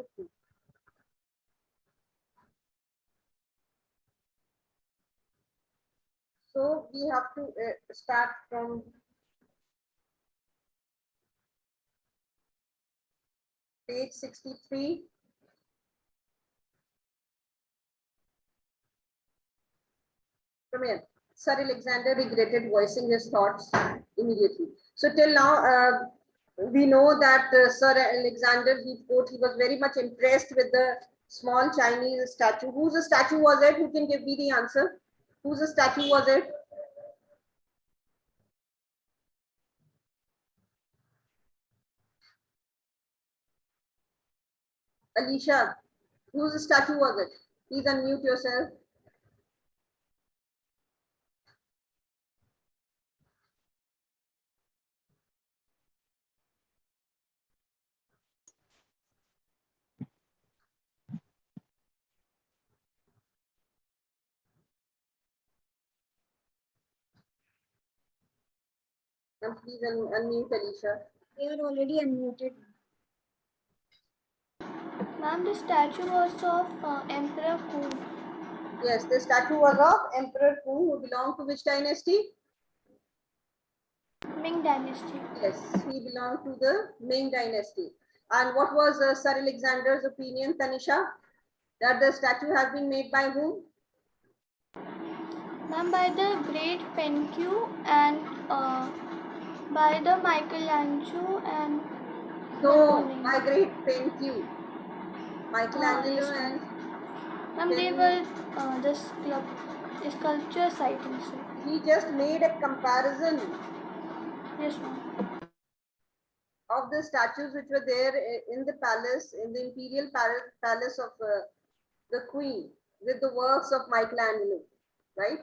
Okay. So we have to start from page 63. Come here. Sir Alexander regretted voicing his thoughts immediately. So till now, we know that Sir Alexander, he was very much impressed with the small Chinese statue. Whose statue was it? Who can give me the answer? Whose statue was it? Alicia, whose statue was it? Please unmute yourself. And please unmute Alicia. They are already unmuted. Ma'am, the statue was of Emperor Hu. Yes, the statue was of Emperor Hu, who belonged to which dynasty? Ming Dynasty. Yes, he belonged to the Ming dynasty. And what was Sir Alexander's opinion, Tanisha? That the statue has been made by whom? Ma'am, by the great Penku and by the Michelangelo and No, by great Penku. Michelangelo yes, and ma'am, they were the sculptures, I think so. He just made a comparison. Yes, ma'am. Of the statues which were there in the palace, in the imperial palace of the queen, with the works of Michelangelo, right?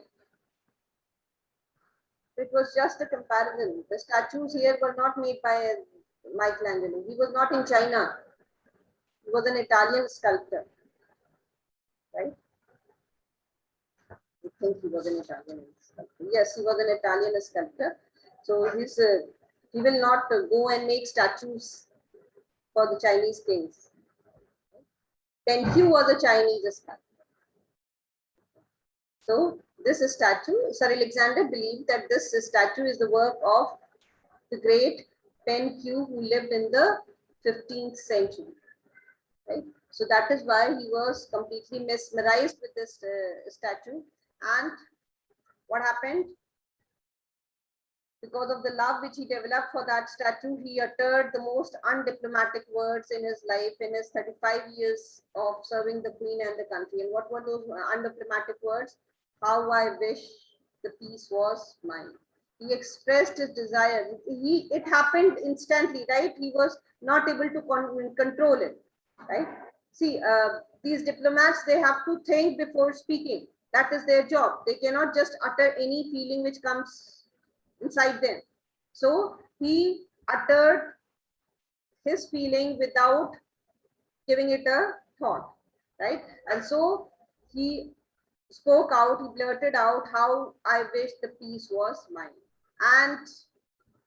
It was just a comparison. The statues here were not made by Michelangelo. He was not in China. He was an Italian sculptor, right? I think he was an Italian sculptor. Yes, he was an Italian sculptor. So he will not go and make statues for the Chinese kings. Penku was a Chinese sculptor. So this statue, Sir Alexander believed that this statue is the work of the great Penku, who lived in the 15th century. Right? So that is why he was completely mesmerized with this statue. And what happened? Because of the love which he developed for that statue, he uttered the most undiplomatic words in his life, in his 35 years of serving the queen and the country. And what were those undiplomatic words? How I wish the peace was mine. He expressed his desire. It happened instantly, right? He was not able to control it, right? See, these diplomats, they have to think before speaking. That is their job. They cannot just utter any feeling which comes inside them. So he uttered his feeling without giving it a thought, right? And so he spoke out, he blurted out, how I wish the peace was mine. And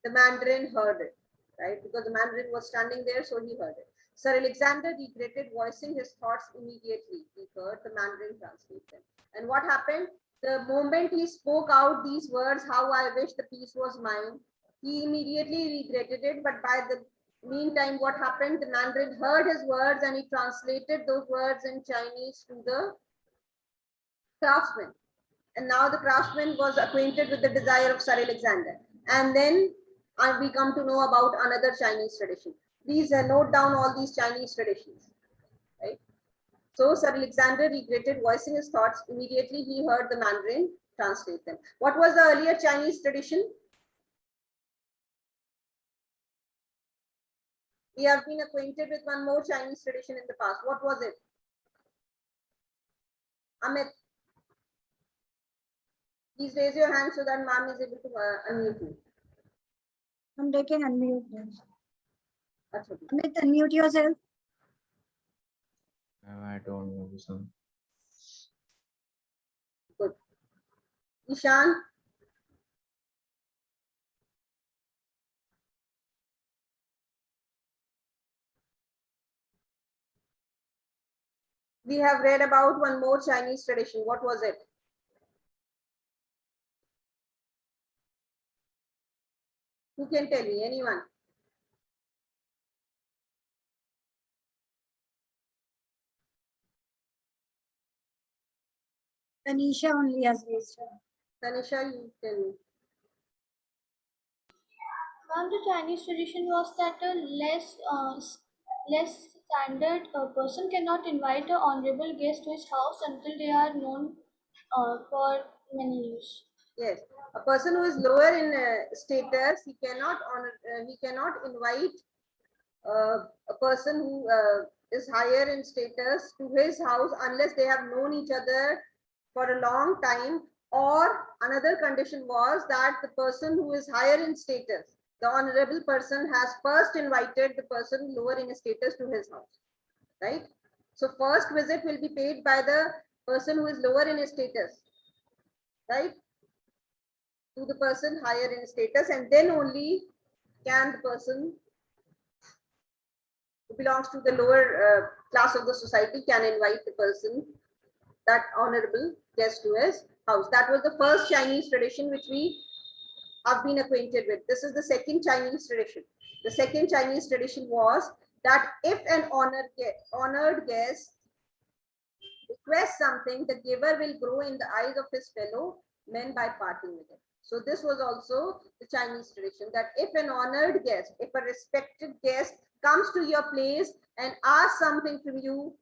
the Mandarin heard it, right? Because the Mandarin was standing there, so he heard it. Sir Alexander regretted voicing his thoughts immediately. He heard the Mandarin translate them. And what happened? The moment he spoke out these words, how I wish the peace was mine, he immediately regretted it. But by the meantime, what happened? The Mandarin heard his words and he translated those words in Chinese to the craftsman. And now the craftsman was acquainted with the desire of Sir Alexander. And then we come to know about another Chinese tradition. Please note down all these Chinese traditions, right? So Sir Alexander regretted voicing his thoughts. Immediately he heard the Mandarin translate them. What was the earlier Chinese tradition? We have been acquainted with one more Chinese tradition in the past. What was it? Amit, please raise your hand so that ma'am is able to unmute you. They can unmute them. Achha. Amit, unmute yourself. I don't know this one. Good. Ishan. We have read about one more Chinese tradition. What was it? Who can tell me? Anyone? Tanisha only has raised her. Tanisha, you tell me. Ma'am, the Chinese tradition was that a less standard person cannot invite an honorable guest to his house until they are known for many years. Yes, a person who is lower in status, he cannot invite a person who is higher in status to his house unless they have known each other for a long time. Or another condition was that the person who is higher in status, the honorable person, has first invited the person lower in status to his house, right? So first visit will be paid by the person who is lower in status, right, to the person higher in status, and then only can the person who belongs to the lower class of the society can invite the person, that honorable guest, to his house. That was the first Chinese tradition which we have been acquainted with. This is the second Chinese tradition. The second Chinese tradition was that if an honored guest requests something, the giver will grow in the eyes of his fellow men by parting with it. So this was also the Chinese tradition, that if an honored guest, if a respected guest comes to your place and asks something from you,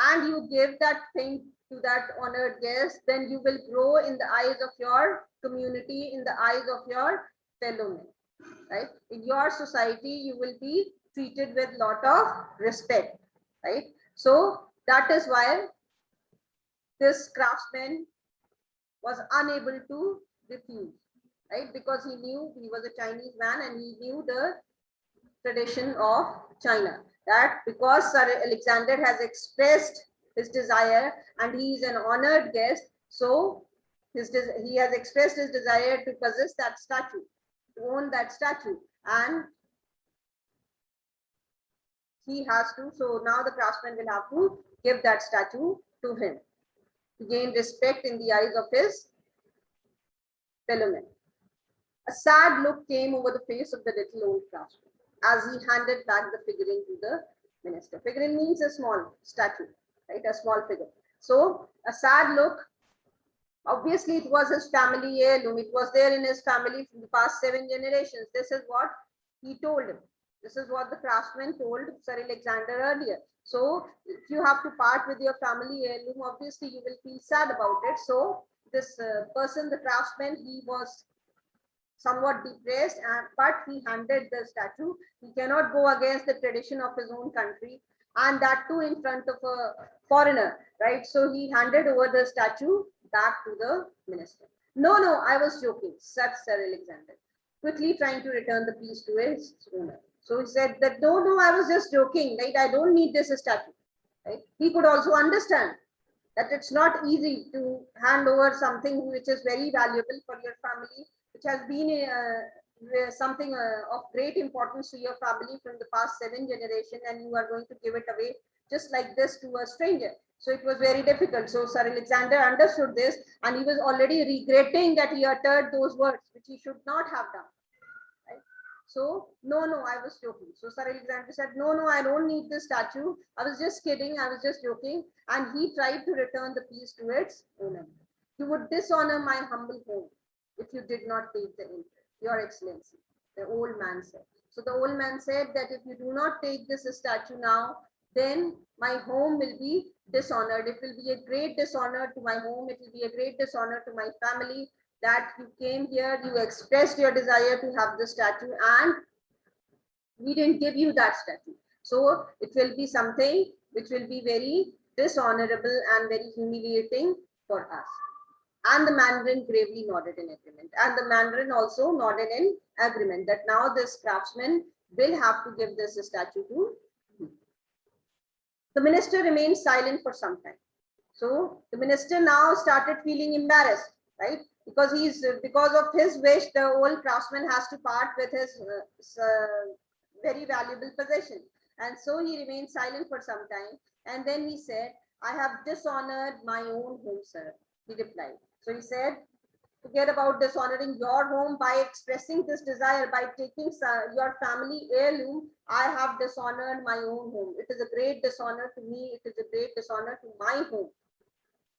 and you give that thing to that honored guest, then you will grow in the eyes of your community, in the eyes of your fellow men, right? In your society, you will be treated with lot of respect, right? So that is why this craftsman was unable to refuse, right? Because he knew he was a Chinese man and he knew the tradition of China. That because Sir Alexander has expressed his desire and he is an honored guest, so he has expressed his desire to possess that statue, to own that statue, and he has to. So now the craftsman will have to give that statue to him to gain respect in the eyes of his fellow men. A sad look came over the face of the little old craftsman as he handed back the figurine to the minister. Figurine means a small statue, right? A small figure. So a sad look. Obviously, it was his family heirloom. It was there in his family from the past 7 generations. This is what he told him. This is what the craftsman told Sir Alexander earlier. So if you have to part with your family heirloom, obviously you will feel sad about it. So this person, the craftsman, he was somewhat depressed, but he handed the statue. He cannot go against the tradition of his own country, and that too in front of a foreigner, right? So he handed over the statue back to the minister. No, I was joking, said Sir Alexander, quickly trying to return the piece to his owner. So he said that no, I was just joking, right? I don't need this statue, right? He could also understand that it's not easy to hand over something which is very valuable for your family, which has been something of great importance to your family from the past 7 generations, and you are going to give it away just like this to a stranger. So it was very difficult. So Sir Alexander understood this, and he was already regretting that he uttered those words, which he should not have done. Right? So, no, I was joking. So Sir Alexander said, no, I don't need this statue. I was just kidding. I was just joking. And he tried to return the piece to its owner. You would dishonor my humble home if you did not take the interest, Your Excellency, the old man said. So the old man said that if you do not take this statue now, then my home will be dishonored. It will be a great dishonor to my home. It will be a great dishonor to my family, that you came here, you expressed your desire to have the statue, and we didn't give you that statue. So it will be something which will be very dishonorable and very humiliating for us. And the Mandarin gravely nodded in agreement. And the Mandarin also nodded in agreement that now this craftsman will have to give this statue to him. The minister remained silent for some time. So the minister now started feeling embarrassed, right? Because because of his wish, the old craftsman has to part with his very valuable possession. And so he remained silent for some time. And then he said, I have dishonored my own home, sir, he replied. So he said, forget about dishonoring your home by expressing this desire, by taking your family heirloom. I have dishonored my own home. It is a great dishonor to me. It is a great dishonor to my home,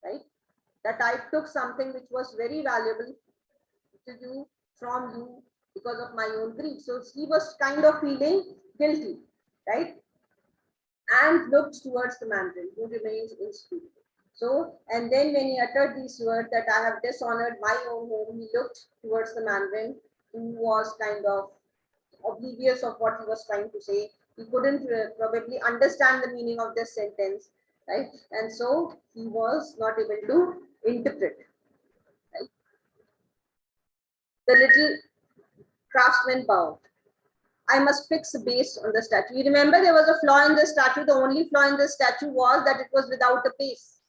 right? That I took something which was very valuable to you from you because of my own greed. So he was kind of feeling guilty, right? And looked towards the Mandarin, who remains inscrutable. So, and then when he uttered these words that I have dishonored my own home, he looked towards the Mandarin, who was kind of oblivious of what he was trying to say. He couldn't probably understand the meaning of this sentence, right? And so he was not able to interpret. Right? The little craftsman bowed. I must fix a base on the statue. You remember there was a flaw in the statue. The only flaw in the statue was that it was without a base.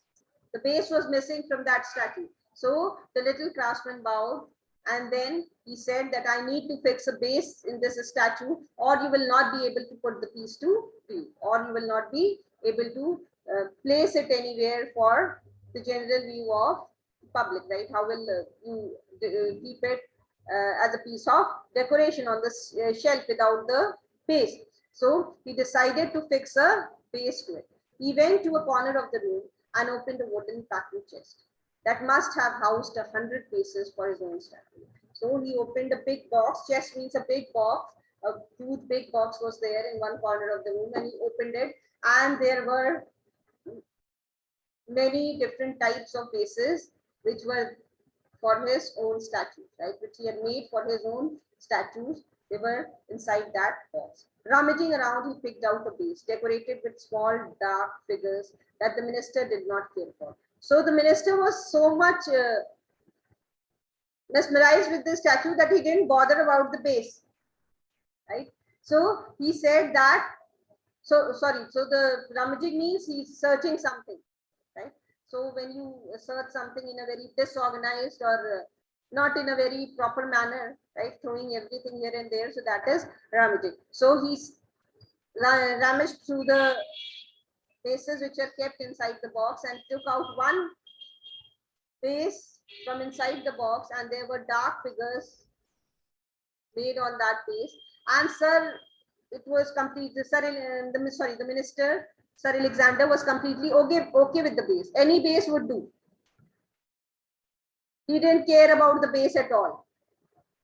The base was missing from that statue. So the little craftsman bowed, and then he said that I need to fix a base in this statue, or you will not be able to put the piece to view, or you will not be able to place it anywhere for the general view of public, right? How will you keep it as a piece of decoration on the shelf without the base? So he decided to fix a base to it. He went to a corner of the room and opened a wooden packing chest that must have housed 100 pieces for his own statue. So he opened a big box. Chest means a big box. A huge big box was there in one corner of the room, and he opened it, and there were many different types of bases which were for his own statues, right? Which he had made for his own statues. They were inside that box. Rummaging around, he picked out a base decorated with small dark figures that the minister did not care for. So the minister was so much mesmerized with the statue that he didn't bother about the base, right? So he said that, so the rummaging means he's searching something, right? So when you search something in a very disorganized or not in a very proper manner, right, throwing everything here and there, so that is rummaging. So he's rummaged through the bases which are kept inside the box and took out one base from inside the box, and there were dark figures made on that base. And sir, it was complete. The minister, Sir Alexander, was completely okay with the base. Any base would do. He didn't care about the base at all.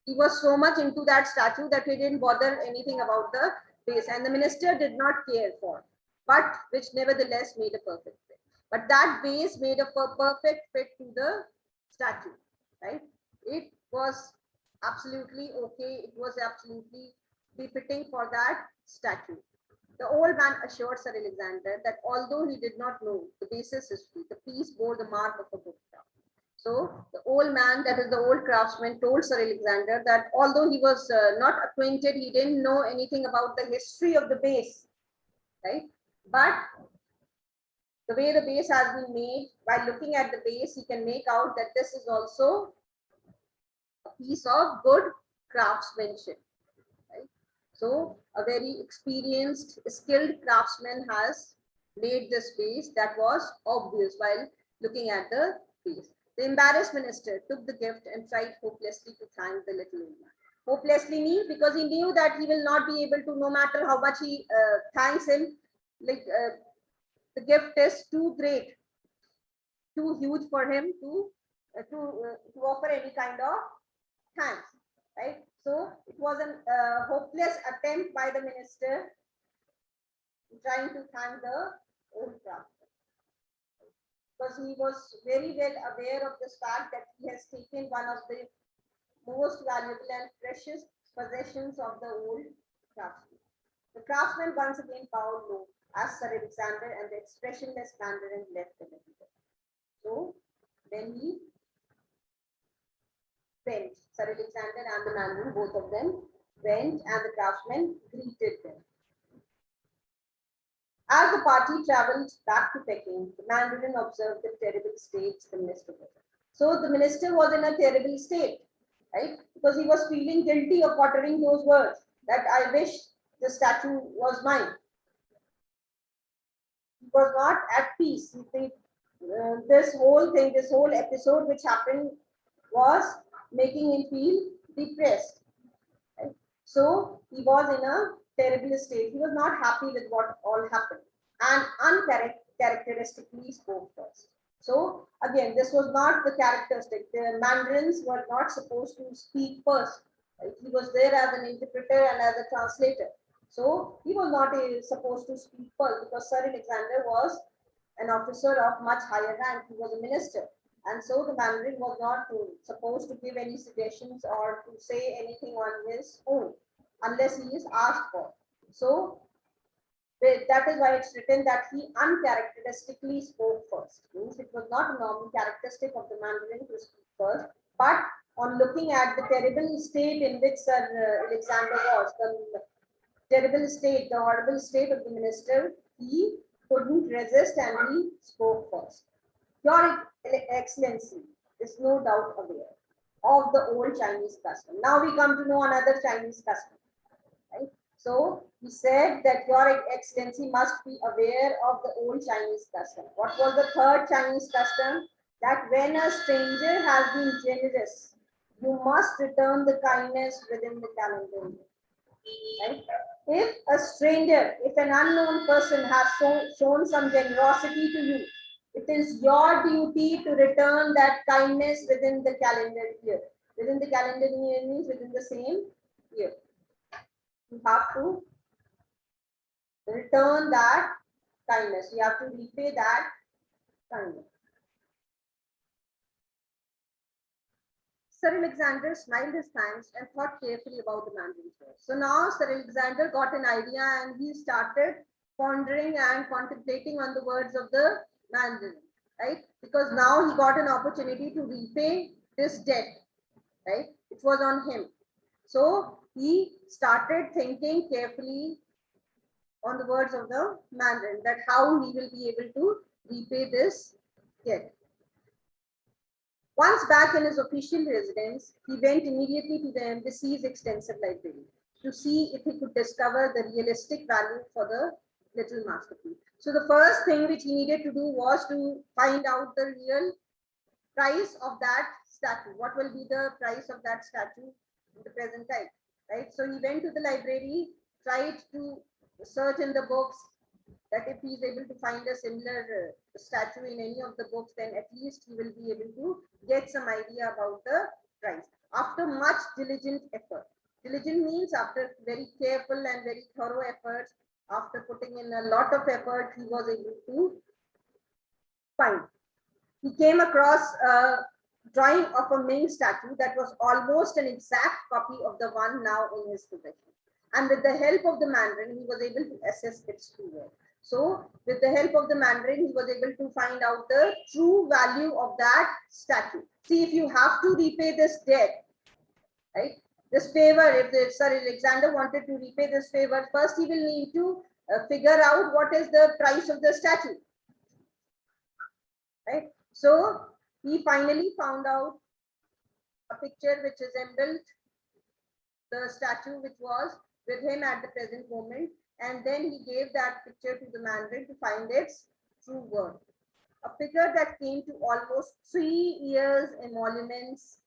He was so much into that statue that he didn't bother anything about the base, and the minister did not care for, but which nevertheless made a perfect fit. But that base made a perfect fit to the statue, right? It was absolutely okay. It was absolutely befitting for that statue. The old man assured Sir Alexander that although he did not know the base's history, the piece bore the mark of a good craft. So the old man, that is the old craftsman, told Sir Alexander that although he was not acquainted, he didn't know anything about the history of the base, right? But the way the base has been made, by looking at the base, he can make out that this is also a piece of good craftsmanship, right? So a very experienced, skilled craftsman has made this base. That was obvious while looking at the base. The embarrassed minister took the gift and tried hopelessly to thank the little old man. Hopelessly means because he knew that he will not be able to, no matter how much he thanks him, like the gift is too great, too huge for him to offer any kind of thanks, right? So it was a hopeless attempt by the minister trying to thank the old craftsman, because he was very well aware of this fact that he has taken one of the most valuable and precious possessions of the old craftsman. The craftsman once again bowed low as Sir Alexander and the expressionless Mandarin left the meeting. So then he went. Sir Alexander and the Mandarin, both of them went, and the craftsman greeted them. As the party traveled back to Peking, the Mandarin observed the terrible state the minister was in. So the minister was in a terrible state, right? Because he was feeling guilty of uttering those words that I wish the statue was mine. He was not at peace. This whole thing, this whole episode which happened was making him feel depressed. Right? So he was in a terrible state. He was not happy with what all happened and uncharacteristically spoke first. So again, this was not the characteristic. The mandarins were not supposed to speak first. Right? He was there as an interpreter and as a translator. So he was not supposed to speak first because Sir Alexander was an officer of much higher rank. He was a minister. And so the Mandarin was not supposed to give any suggestions or to say anything on his own unless he is asked for. So that is why it's written that he uncharacteristically spoke first. Means it was not a normal characteristic of the Mandarin to speak first, but on looking at the terrible state in which Sir Alexander was, the terrible state, the horrible state of the minister, he couldn't resist and he spoke first. Your Excellency is no doubt aware of the old Chinese custom. Now we come to know another Chinese custom. Right? So he said that Your Excellency must be aware of the old Chinese custom. What was the third Chinese custom? That when a stranger has been generous, you must return the kindness within the calendar year. Right? If a stranger, if an unknown person has shown some generosity to you, it is your duty to return that kindness within the calendar year. Within the calendar year means within the same year. You have to return that kindness. You have to repay that kindness. Sir Alexander smiled his thanks and thought carefully about the Mandarin's words. So now Sir Alexander got an idea and he started pondering and contemplating on the words of the Mandarin, right? Because now he got an opportunity to repay this debt, right? It was on him. So he started thinking carefully on the words of the Mandarin, that how he will be able to repay this debt. Once back in his official residence, he went immediately to the embassy's extensive library to see if he could discover the realistic value for the little masterpiece. So the first thing which he needed to do was to find out the real price of that statue. What will be the price of that statue in the present time, right? So he went to the library, tried to search in the books, that if he is able to find a similar statue in any of the books, then at least he will be able to get some idea about the price. After much diligent effort, diligent means after very careful and very thorough efforts, after putting in a lot of effort, he was able to find. He came across a drawing of a Ming statue that was almost an exact copy of the one now in his possession. And with the help of the Mandarin, he was able to assess its true worth. So with the help of the Mandarin, he was able to find out the true value of that statue. See, if you have to repay this debt, right? This favor, if Sir Alexander wanted to repay this favor, first he will need to figure out what is the price of the statue, right? So he finally found out a picture which resembled the statue which was with him at the present moment, and then he gave that picture to the Mandarin to find its true worth. A figure that came to almost 3 years emoluments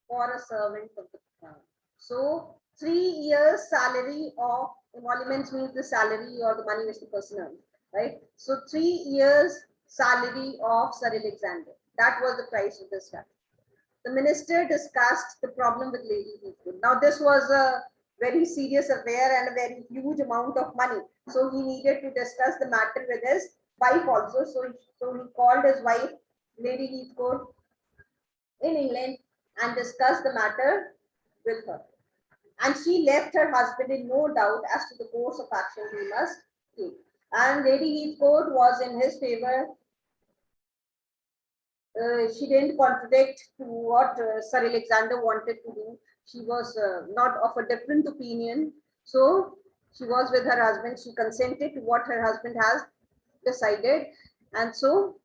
for a servant of the crown. So 3 years salary of emoluments means the salary or the money which the person earns, right? So 3 years salary of Sir Alexander. That was the price of the statue. The minister discussed the problem with Lady Heathcote. Now this was a very serious affair and a very huge amount of money. So he needed to discuss the matter with his wife also. So he called his wife, Lady Heathcote, in England and discussed the matter with her. And she left her husband in no doubt as to the course of action he must take. And Lady Heathcote was in his favor. She didn't contradict to what Sir Alexander wanted to do. She was not of a different opinion. So she was with her husband. She consented to what her husband has decided. And so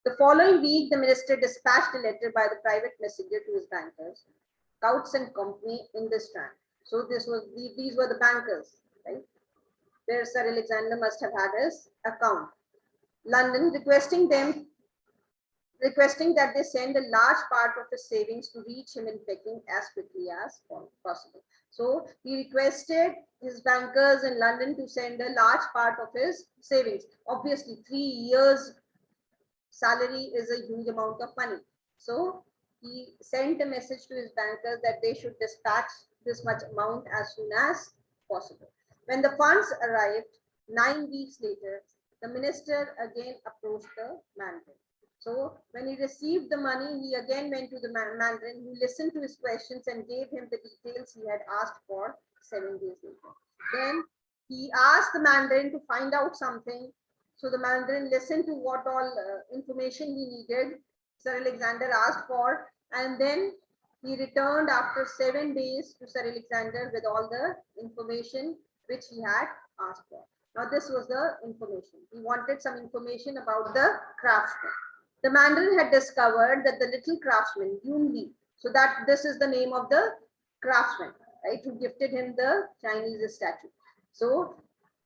the following week, the minister dispatched a letter by the private messenger to his bankers, Coutts and Company in the Strand. So these were the bankers, right? where Sir Alexander must have had his account. London, requesting that they send a large part of his savings to reach him in Peking as quickly as possible. So he requested his bankers in London to send a large part of his savings. Obviously, 3 years salary is a huge amount of money. So he sent a message to his bankers that they should dispatch this much amount as soon as possible. When the funds arrived 9 weeks later, the minister again approached the Mandarin. So when he received the money, he again went to the Mandarin, who listened to his questions and gave him the details he had asked for 7 days later. Then he asked the Mandarin to find out something. So the Mandarin listened to what all information he needed, Sir Alexander asked for, and then he returned after 7 days to Sir Alexander with all the information which he had asked for. Now this was the information. He wanted some information about the craftsman. The Mandarin had discovered that the little craftsman, Yun Li, so that this is the name of the craftsman, right, who gifted him the Chinese statue. So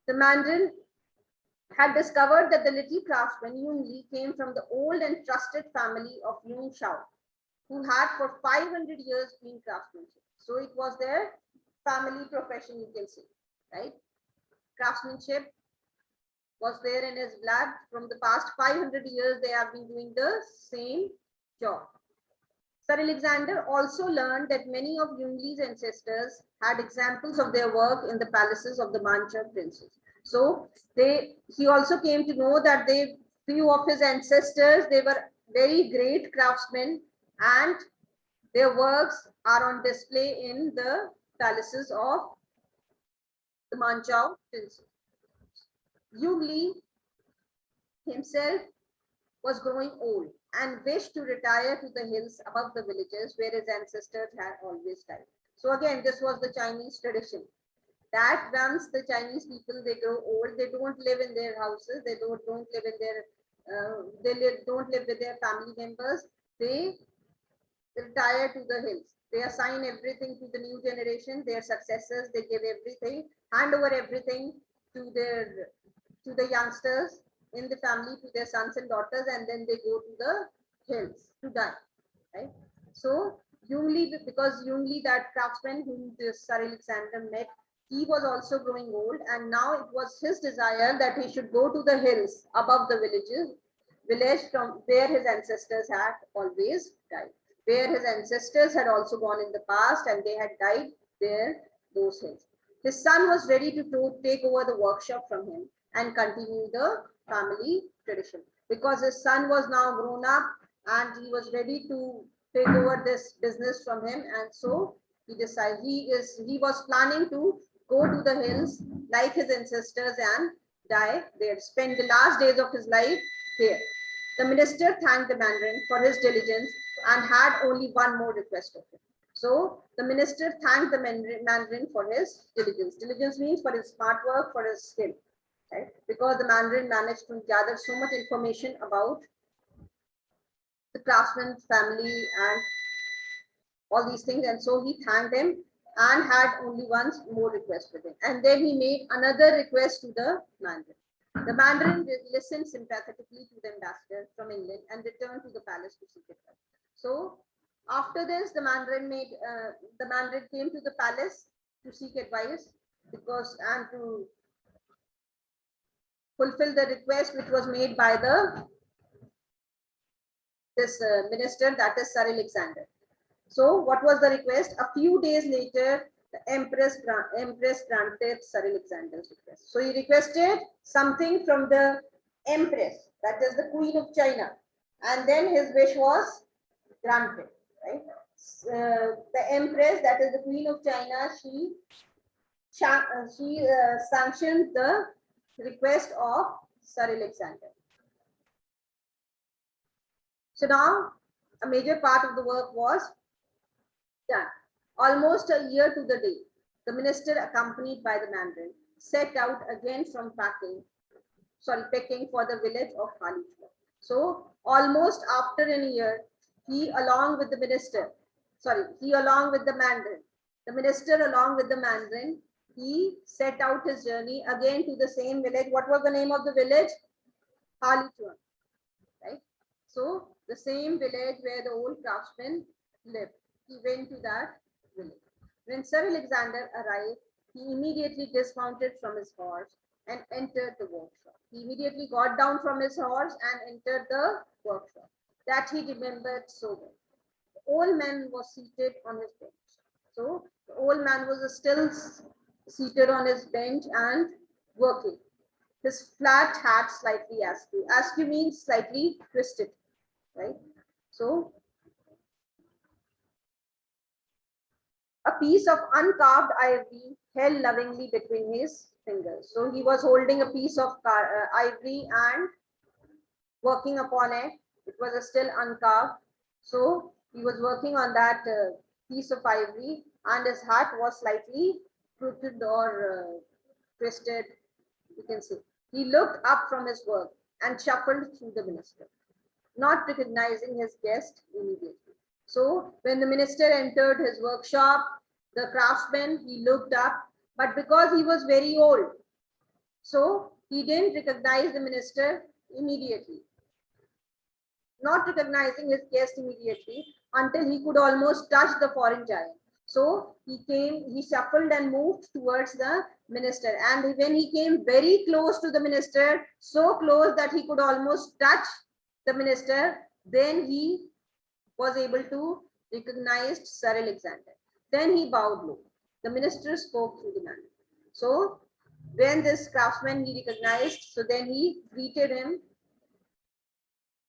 the Mandarin had discovered that the little craftsman Yun Li came from the old and trusted family of Yun Shao, who had for 500 years been craftsmanship. So it was their family profession, you can say, right? Craftsmanship was there in his blood. From the past 500 years, they have been doing the same job. Sir Alexander also learned that many of Yun Li's ancestors had examples of their work in the palaces of the Manchu princes. So he also came to know that few of his ancestors, they were very great craftsmen, and their works are on display in the palaces of the Manchu princes. Yun Li himself was growing old and wished to retire to the hills above the villages where his ancestors had always died. So again, this was the Chinese tradition, that once the Chinese people, they grow old, they don't live in their houses, they don't live in their don't live with their family members, they retire to the hills. They assign everything to the new generation, their successors, they give everything, hand over everything to the youngsters in the family, to their sons and daughters, and then they go to the hills to die, right? So Yun Li, because Yun Li, that craftsman whom Sir Alexander met, he was also growing old, and now it was his desire that he should go to the hills above the village from where his ancestors had always died, where his ancestors had also gone in the past and they had died there, those hills. His son was ready to take over the workshop from him and continue the family tradition, because his son was now grown up and he was ready to take over this business from him. And so he decided he was planning to go to the hills like his ancestors and die there, spend the last days of his life there. The minister thanked the Mandarin for his diligence and had only one more request of him. So the minister thanked the Mandarin for his diligence. Diligence means for his smart work, for his skill, right? Because the Mandarin managed to gather so much information about the craftsman family and all these things, and so he thanked him and had only one more request with him. And then he made another request to the Mandarin. The Mandarin listened sympathetically to the ambassador from England and returned to the palace to seek advice. So after this, the Mandarin came to the palace to seek advice and to fulfill the request which was made by this minister, that is Sir Alexander. So what was the request? A few days later, the Empress granted Sir Alexander's request. So he requested something from the Empress, that is the Queen of China, and then his wish was granted, right? The Empress, that is the Queen of China, she sanctioned the request of Sir Alexander. So now a major part of the work was done. Almost a year to the day, the minister, accompanied by the Mandarin, set out again from Peking for the village of Halichwa. So almost after a year, he along with the Mandarin, the minister along with the Mandarin he set out his journey again to the same village. What was the name of the village? Halichuan, right? So the same village where the old craftsman lived. He went to that village. When Sir Alexander arrived, he immediately dismounted from his horse and entered the workshop. He immediately got down from his horse and entered the workshop. That he remembered so well. The old man was seated on his bench. So the old man was still seated on his bench and working. His flat hat slightly askew. Askew means slightly twisted, right? So a piece of uncarved ivory held lovingly between his fingers. So he was holding a piece of ivory and working upon it. It was still uncarved. So he was working on that piece of ivory, and his hat was slightly crooked or twisted, you can see. He looked up from his work and shuffled through the minister, not recognizing his guest immediately. So when the minister entered his workshop, the craftsman, he looked up, but because he was very old, so he didn't recognize the minister immediately, not recognizing his guest immediately until he could almost touch the foreign giant. So he shuffled and moved towards the minister. And when he came very close to the minister, so close that he could almost touch the minister, then he was able to recognize Sir Alexander. Then he bowed low. The minister spoke through the man. So when this craftsman he recognized, so then he greeted him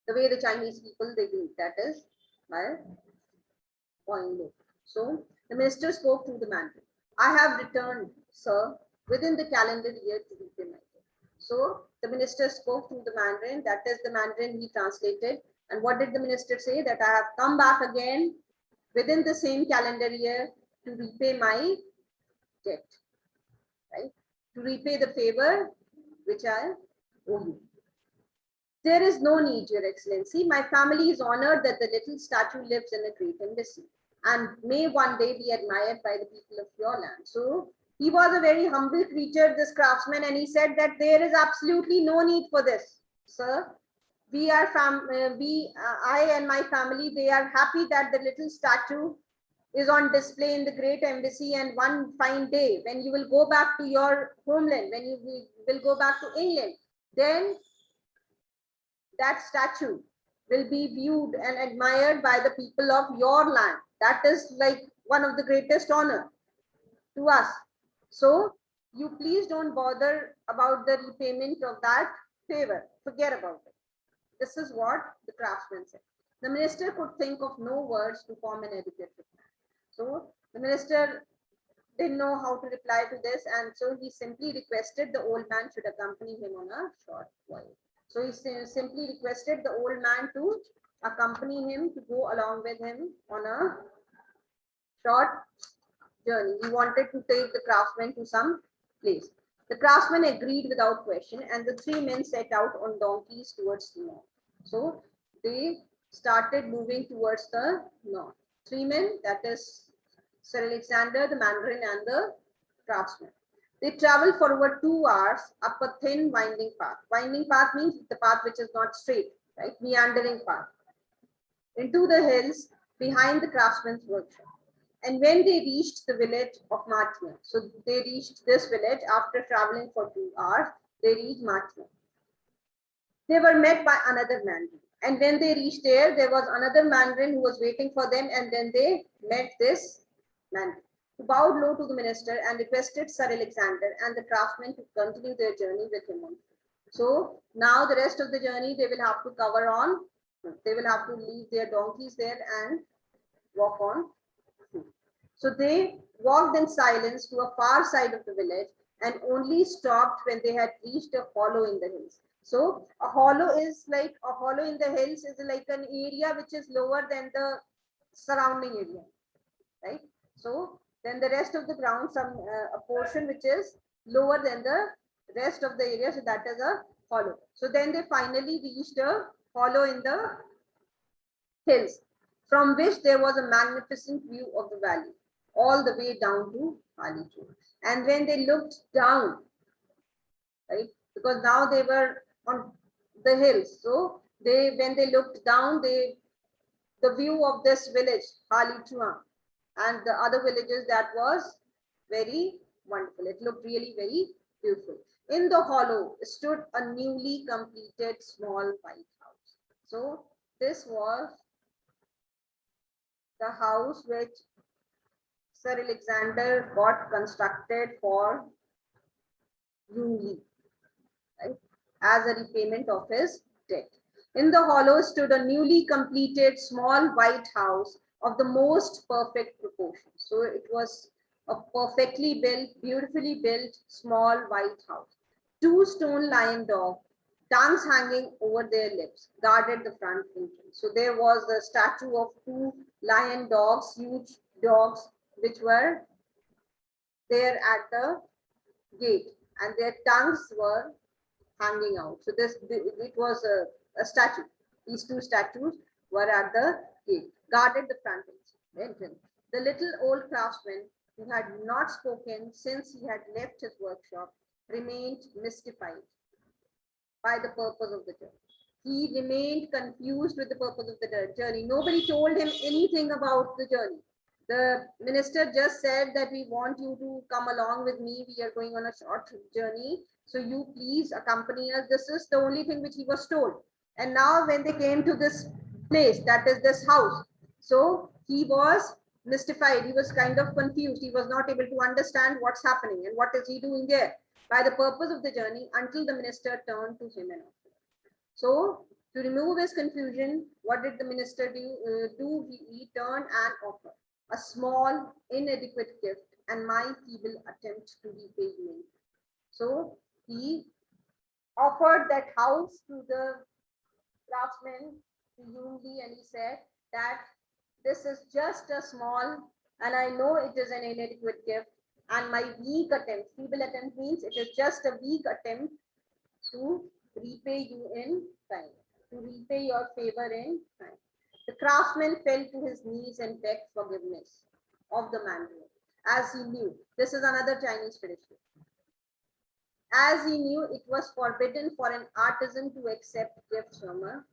the way the Chinese people they greet, that is by bowing low. So the minister spoke through the Mandarin. I have returned, sir, within the calendar year to repay my debt. So the minister spoke through the Mandarin, that is the Mandarin he translated. And what did the minister say? That I have come back again within the same calendar year to repay my debt, right? To repay the favor which I owe you. There is no need, Your Excellency. My family is honored that the little statue lives in a great embassy and may one day be admired by the people of your land. So he was a very humble creature, this craftsman, and he said that there is absolutely no need for this, sir. I and my family, they are happy that the little statue is on display in the great embassy, and one fine day when you will go back to your homeland, when you will go back to England, then that statue will be viewed and admired by the people of your land. That is like one of the greatest honor to us. So you please don't bother about the repayment of that favor. Forget about it. This is what the craftsman said. The minister could think of no words to form an adequate reply. So the minister didn't know how to reply to this, and so he simply requested the old man should accompany him on a short voyage. So he simply requested the old man to accompany him, to go along with him on a short journey. He wanted to take the craftsman to some place. The craftsman agreed without question, and the three men set out on donkeys towards the north. So they started moving towards the north. Three men, that is Sir Alexander, the Mandarin, and the craftsman. They traveled for over 2 hours up a thin winding path. Winding path means the path which is not straight, right? Meandering path. Into the hills behind the craftsman's workshop. And when they reached the village of Matna, so they reached this village after traveling for 2 hours, they reached Matna. They were met by another Mandarin. And when they reached there was another Mandarin who was waiting for them, and then they met this Mandarin, who bowed low to the minister and requested Sir Alexander and the craftsman to continue their journey with him on foot. So now the rest of the journey they will have to cover on, they will have to leave their donkeys there and walk on foot. So they walked in silence to a far side of the village and only stopped when they had reached a hollow in the hills. So a hollow is like a hollow in the hills is like an area which is lower than the surrounding area, right? So then the rest of the ground, a portion which is lower than the rest of the area, so that is a hollow. So then they finally reached a hollow in the hills, from which there was a magnificent view of the valley. all the way down to Halichur. And when they looked down, right, because now they were on the hills, so when they looked down, the view of this village, Halichua, and the other villages, that was very wonderful. It looked really very beautiful. In the hollow stood a newly completed small white house. So this was the house which Sir Alexander got constructed for Yungli, right, as a repayment of his debt. In the hollow stood a newly completed small white house of the most perfect proportions. So it was a perfectly built, beautifully built small white house. Two stone lion dogs, tongues hanging over their lips, guarded the front entrance. So there was the statue of two lion dogs, huge dogs, which were there at the gate, and their tongues were hanging out. So it was a statue. These two statues were at the gate, guarded the front entrance. The little old craftsman, who had not spoken since he had left his workshop, remained mystified by the purpose of the journey. He remained confused with the purpose of the journey. Nobody told him anything about the journey. The minister just said that we want you to come along with me. We are going on a short journey. So you please accompany us. This is the only thing which he was told. And now when they came to this place, that is this house, so he was mystified. He was kind of confused. He was not able to understand what's happening and what is he doing there by the purpose of the journey, until the minister turned to him and offered. So to remove his confusion, what did the minister do? He turned and offered a small, inadequate gift and my feeble attempt to repay you. So he offered that house to the craftsman, to Yungli, and he said that this is just a small, and I know it is an inadequate gift, and my weak attempt, feeble attempt means it is just a weak attempt to repay you in time, to repay your favor in time. The craftsman fell to his knees and begged forgiveness of the mandarin, as he knew. This is another Chinese tradition. As he knew, it was forbidden for an artisan to accept gifts from a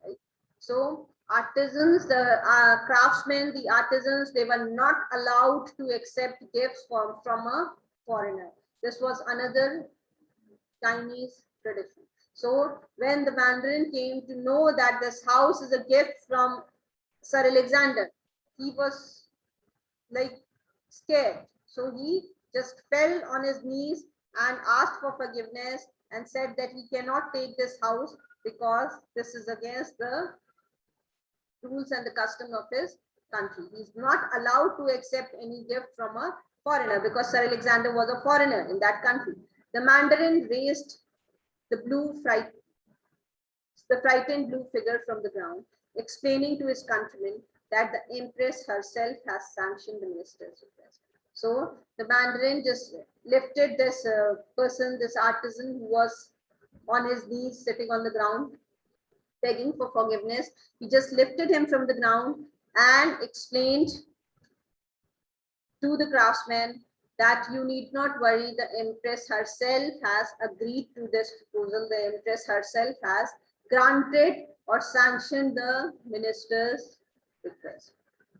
right? So artisans, the craftsmen, the artisans, they were not allowed to accept gifts from a foreigner. This was another Chinese tradition. So when the mandarin came to know that this house is a gift from Sir Alexander, he was like scared. So he just fell on his knees and asked for forgiveness and said that he cannot take this house because this is against the rules and the custom of his country. He's not allowed to accept any gift from a foreigner because Sir Alexander was a foreigner in that country. The mandarin raised the frightened blue figure from the ground, explaining to his countrymen that the empress herself has sanctioned the minister's request. So the mandarin just lifted this person, this artisan who was on his knees sitting on the ground, begging for forgiveness. He just lifted him from the ground and explained to the craftsman that you need not worry, the empress herself has agreed to this proposal. The empress herself has granted or sanctioned the minister's request.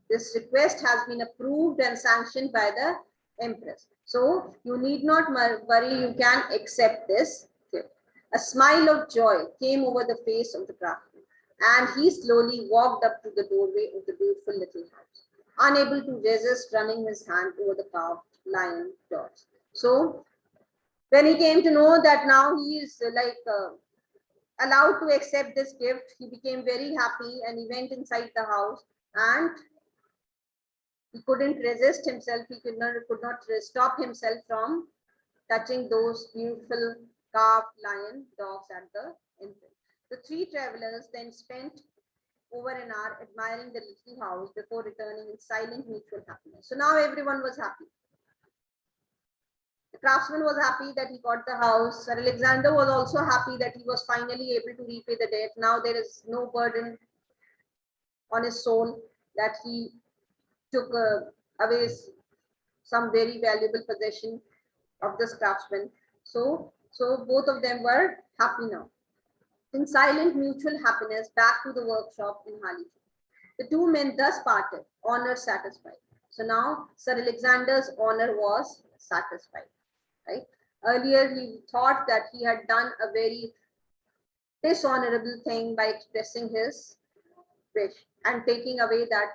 This request has been approved and sanctioned by the empress. So you need not worry, you can accept this gift. A smile of joy came over the face of the craftsman, and he slowly walked up to the doorway of the beautiful little house, unable to resist running his hand over the carved lion doors. So when he came to know that now he is allowed to accept this gift, he became very happy and he went inside the house and he couldn't resist himself. He could not stop himself from touching those beautiful carved lion dogs at the entrance. The three travelers then spent over an hour admiring the little house before returning in silent mutual happiness. So now everyone was happy. The craftsman was happy that he got the house. Sir Alexander was also happy that he was finally able to repay the debt. Now there is no burden on his soul that he took away some very valuable possession of this craftsman. So both of them were happy now. In silent mutual happiness, back to the workshop in Halifax. The two men thus parted, honor satisfied. So now Sir Alexander's honor was satisfied, right? Earlier he thought that he had done a very dishonorable thing by expressing his wish and taking away that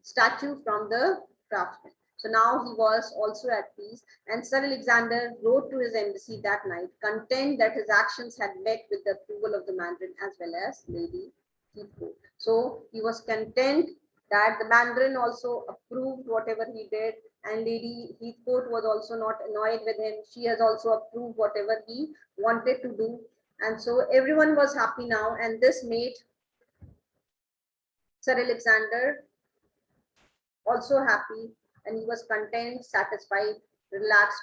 statue from the craftsman. So now he was also at peace, and Sir Alexander wrote to his embassy that night, content that his actions had met with the approval of the Mandarin as well as Lady Heathcote. So he was content that the Mandarin also approved whatever he did, and Lady Heathcote was also not annoyed with him. She has also approved whatever he wanted to do. And so everyone was happy now, and this made Sir Alexander also happy, and he was content, satisfied, relaxed.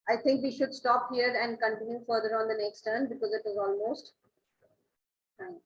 I think we should stop here and continue further on the next turn because it is almost time.